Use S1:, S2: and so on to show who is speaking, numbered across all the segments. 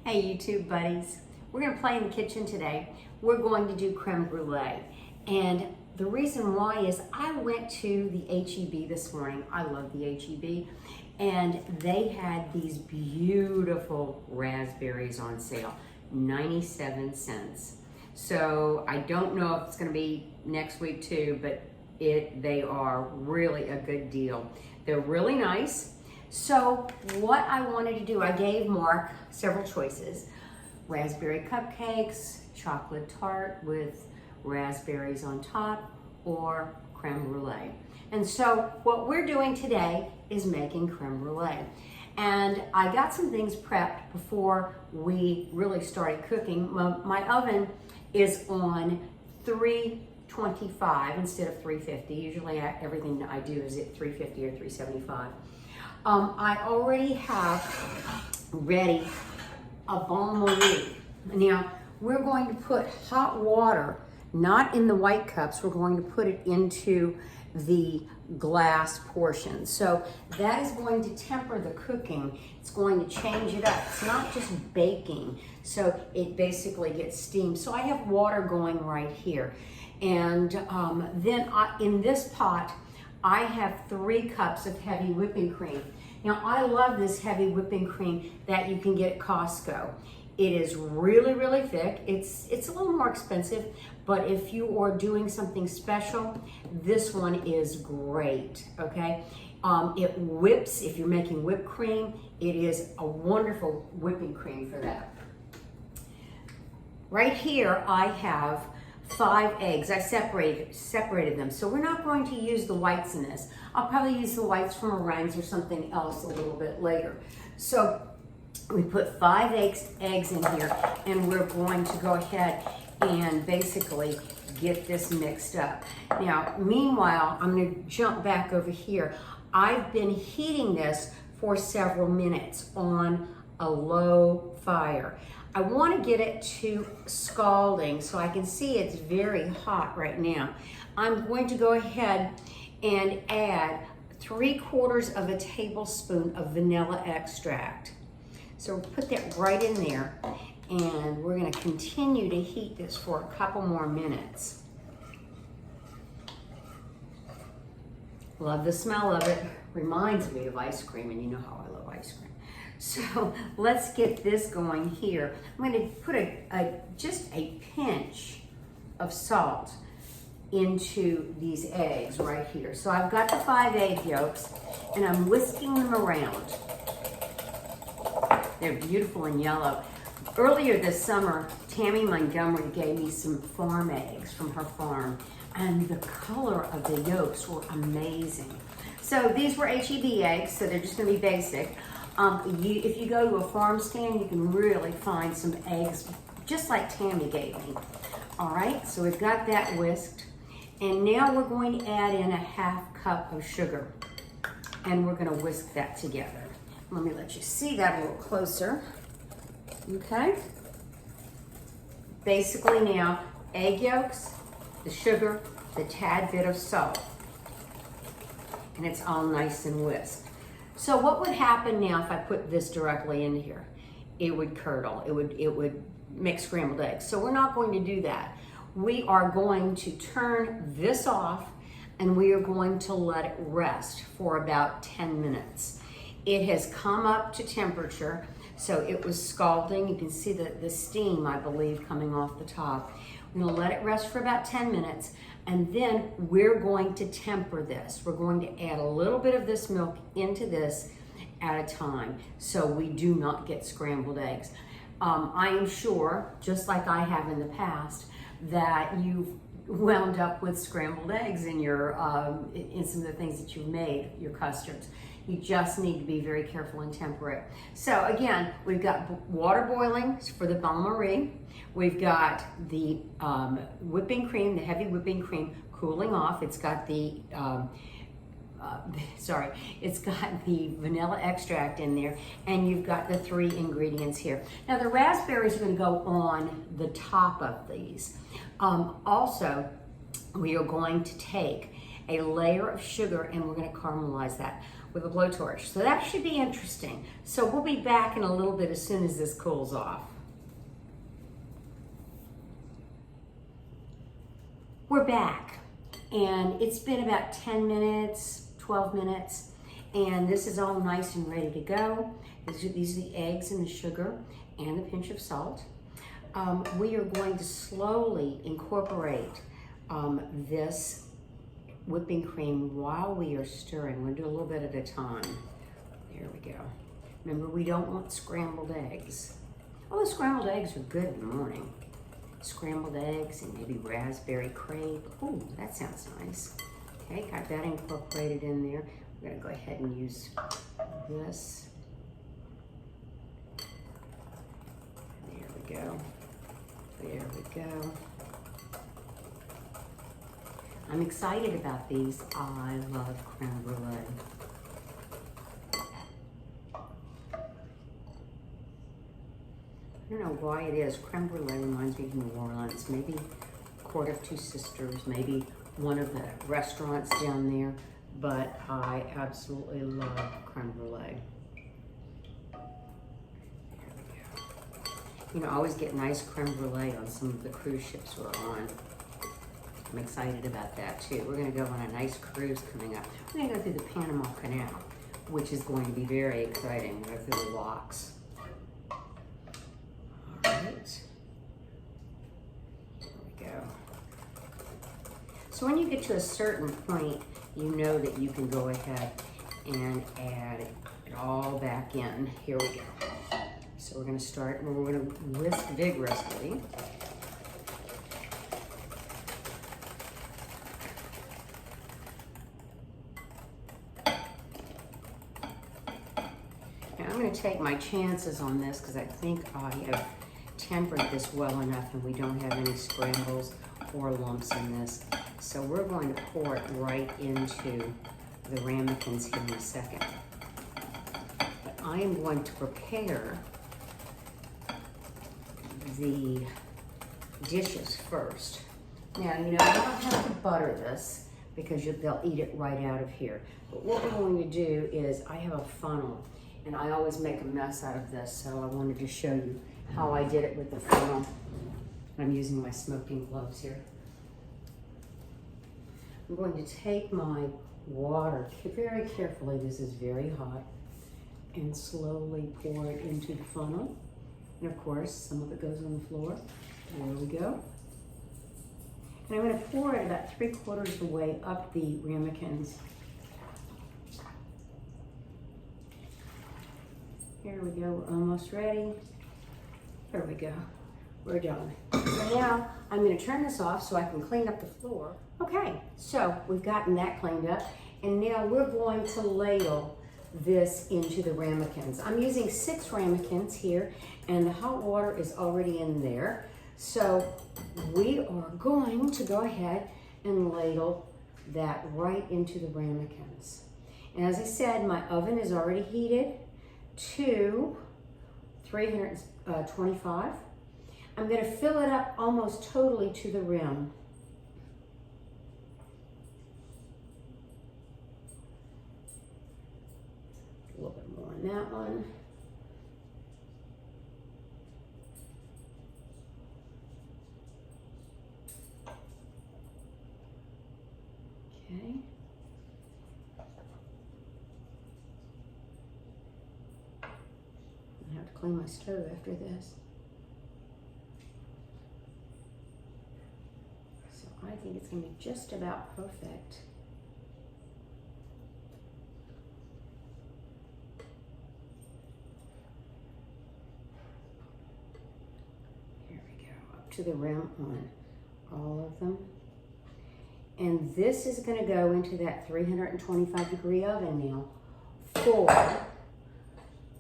S1: Hey YouTube buddies, we're going to play in the kitchen today. We're going to do creme brulee, and the reason why is I went to the HEB this morning. I love the HEB, and they had these beautiful raspberries on sale, 97 cents. So I don't know if it's going to be next week too, but they are really a good deal. They're really nice. So what I wanted to do, I gave Mark several choices: raspberry cupcakes, chocolate tart with raspberries on top, or creme brulee. And so what we're doing today is making creme brulee. And I got some things prepped before we really started cooking. My oven is on 325 instead of 350. Usually everything I do is at 350 or 375. I already have ready a bain-marie. Now, we're going to put hot water, not in the white cups, we're going to put it into the glass portion. So that is going to temper the cooking. It's going to change it up. It's not just baking, so it basically gets steamed. So I have water going right here. And then in this pot, I have 3 cups of heavy whipping cream. Now, I love this heavy whipping cream that you can get at Costco. It is really, really thick. It's a little more expensive, but if you are doing something special, this one is great, okay? It whips, if you're making whipped cream, it is a wonderful whipping cream for that. Right here, I have 5 eggs. I separated them. So we're not going to use the whites in this. I'll probably use the whites from meringues or something else a little bit later. So we put 5 eggs in here, and we're going to go ahead and basically get this mixed up. Now, meanwhile, I'm going to jump back over here. I've been heating this for several minutes on a low fire. I want to get it to scalding so I can see it's very hot right now. I'm going to go ahead and add 3/4 of a tablespoon of vanilla extract. So we'll put that right in there, and we're going to continue to heat this for a couple more minutes. Love the smell of it. Reminds me of ice cream, and you know how I love ice cream. So let's get this going here. I'm going to put just a pinch of salt into these eggs right here. So I've got the 5 egg yolks, and I'm whisking them around. They're beautiful and yellow. Earlier this summer, Tammy Montgomery gave me some farm eggs from her farm, and the color of the yolks were amazing. So these were HEB eggs, so they're just going to be basic. If you go to a farm stand, you can really find some eggs just like Tammy gave me. All right, so we've got that whisked. And now we're going to add in a 1/2 cup of sugar, and we're going to whisk that together. Let me let you see that a little closer. Okay. Basically now, egg yolks, the sugar, the tad bit of salt, and it's all nice and whisked. So what would happen now if I put this directly in here? It would curdle. It would make scrambled eggs. So we're not going to do that. We are going to turn this off, and we are going to let it rest for about 10 minutes. It has come up to temperature, so it was scalding. You can see the steam, I believe, coming off the top. We're going to let it rest for about 10 minutes, and then we're going to temper this. We're going to add a little bit of this milk into this at a time, so we do not get scrambled eggs. I am sure, just like I have in the past, that you've wound up with scrambled eggs in your in some of the things that you've made, your custards. You just need to be very careful and temper it. So again, we've got water boiling for the bain-marie. We've got the whipping cream, the heavy whipping cream, cooling off. It's got the it's got the vanilla extract in there, and you've got the 3 ingredients here. Now the raspberries are going to go on the top of these. Also, we are going to take a layer of sugar, and we're going to caramelize that. with a blowtorch. So that should be interesting. So we'll be back in a little bit as soon as this cools off. We're back, and it's been about 10 minutes, 12 minutes, and this is all nice and ready to go. These are the eggs and the sugar and the pinch of salt. We are going to slowly incorporate this whipping cream while we are stirring. We're gonna do a little bit at a time. There we go. Remember, we don't want scrambled eggs. Oh, the scrambled eggs are good in the morning. Scrambled eggs and maybe raspberry crepe. Oh, that sounds nice. Okay, got that incorporated in there. We're gonna go ahead and use this. There we go. There we go. I'm excited about these. I love creme brulee. I don't know why it is. Creme brulee reminds me of New Orleans. Maybe Court of Two Sisters, maybe one of the restaurants down there. But I absolutely love creme brulee. There we go. You know, I always get nice creme brulee on some of the cruise ships we're on. I'm excited about that too. We're gonna go on a nice cruise coming up. We're gonna go through the Panama Canal, which is going to be very exciting. We're gonna go through the locks. Right. There we go. So when you get to a certain point, you know that you can go ahead and add it all back in. Here we go. So we're going to start, we're going to whisk vigorously. Now I'm going to take my chances on this because I think I have tempered this well enough and we don't have any scrambles or lumps in this. So we're going to pour it right into the ramekins here in a second. But I am going to prepare the dishes first. Now, you know, you don't have to butter this because they'll eat it right out of here. But what we're going to do is, I have a funnel and I always make a mess out of this, so I wanted to show you how I did it with the funnel. I'm using my smoking gloves here. I'm going to take my water very carefully, this is very hot, and slowly pour it into the funnel. And of course, some of it goes on the floor. There we go. And I'm going to pour it about 3/4 of the way up the ramekins. Here we go, we're almost ready. There we go, we're done. So now I'm going to turn this off so I can clean up the floor. Okay, so we've gotten that cleaned up, and now we're going to ladle this into the ramekins. I'm using 6 ramekins here, and the hot water is already in there. So we are going to go ahead and ladle that right into the ramekins. And as I said, my oven is already heated to 325. I'm going to fill it up almost totally to the rim. A little bit more on that one. Okay. I have to clean my stove after this. So I think it's going to be just about perfect. Here we go, up to the rim on all of them. And this is going to go into that 325-degree oven now for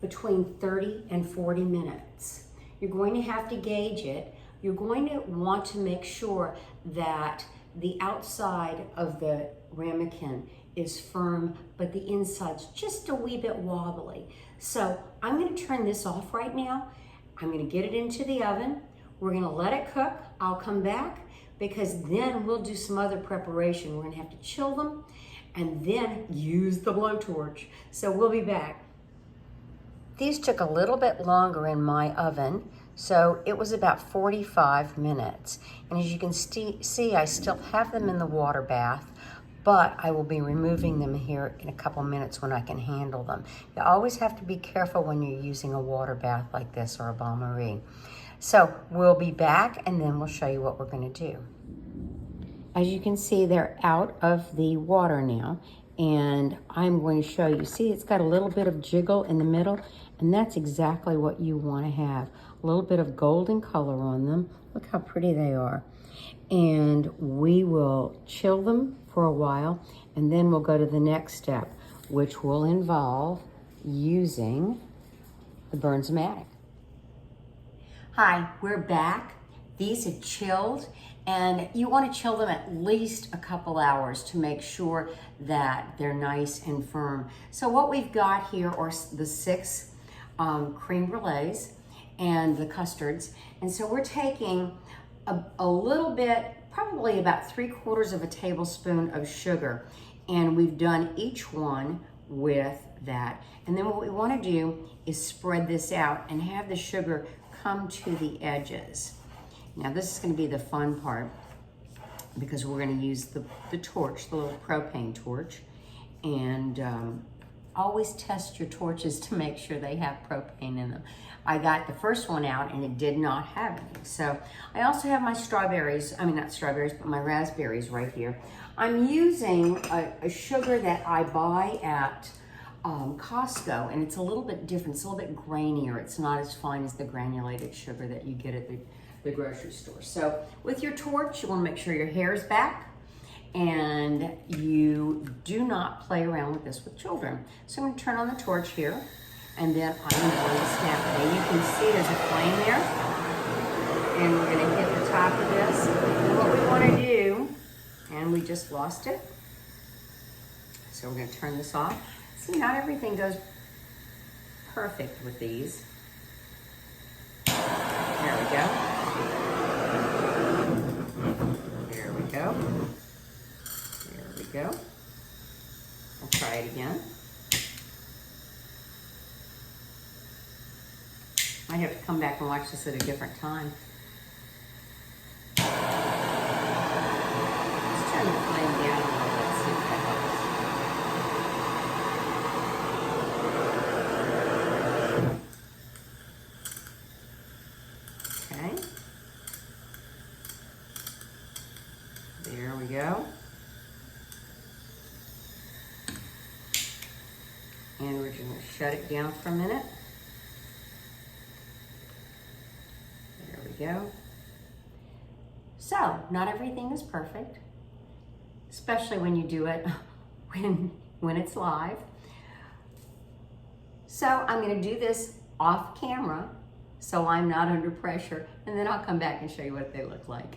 S1: between 30 and 40 minutes. You're going to have to gauge it. You're going to want to make sure that the outside of the ramekin is firm, but the inside's just a wee bit wobbly. So I'm going to turn this off right now. I'm going to get it into the oven. We're going to let it cook. I'll come back, because then we'll do some other preparation. We're going to have to chill them, and then use the blowtorch. So we'll be back. These took a little bit longer in my oven, so it was about 45 minutes. And as you can see, I still have them in the water bath, but I will be removing them here in a couple minutes when I can handle them. You always have to be careful when you're using a water bath like this or a bain-marie. So we'll be back and then we'll show you what we're gonna do. As you can see, they're out of the water now, and I'm going to show you. See, it's got a little bit of jiggle in the middle, and that's exactly what you wanna have. A little bit of golden color on them. Look how pretty they are. And we will chill them for a while, and then we'll go to the next step, which will involve using the Burns-O-Matic. Hi, we're back. These have chilled, and you want to chill them at least a couple hours to make sure that they're nice and firm. So what we've got here are the 6 creme brulees and the custards. And so we're taking a little bit, probably about 3/4 of a tablespoon of sugar. And we've done each one with that. And then what we want to do is spread this out and have the sugar come to the edges. Now this is going to be the fun part, because we're going to use the torch, the little propane torch, and always test your torches to make sure they have propane in them. I got the first one out and it did not have any. So I also have my strawberries, I mean not strawberries, but my raspberries right here. I'm using a sugar that I buy at Costco, and it's a little bit different. It's a little bit grainier. It's not as fine as the granulated sugar that you get at the grocery store. So with your torch, you want to make sure your hair is back, and you do not play around with this with children. So I'm going to turn on the torch here, and then I'm going to snap it. And you can see there's a flame there, and we're going to hit the top of this. And what we want to do, and we just lost it, so we're going to turn this off. See, not everything goes perfect with these. There we go. There we go. There we go. I'll try it again. I have to come back and watch this at a different time. Let's turn the flame down a little bit, see if that helps. Okay. There we go. And we're just going to shut it down for a minute. There we go. So, not everything is perfect, especially when you do it when it's live. So I'm going to do this off camera so I'm not under pressure, and then I'll come back and show you what they look like.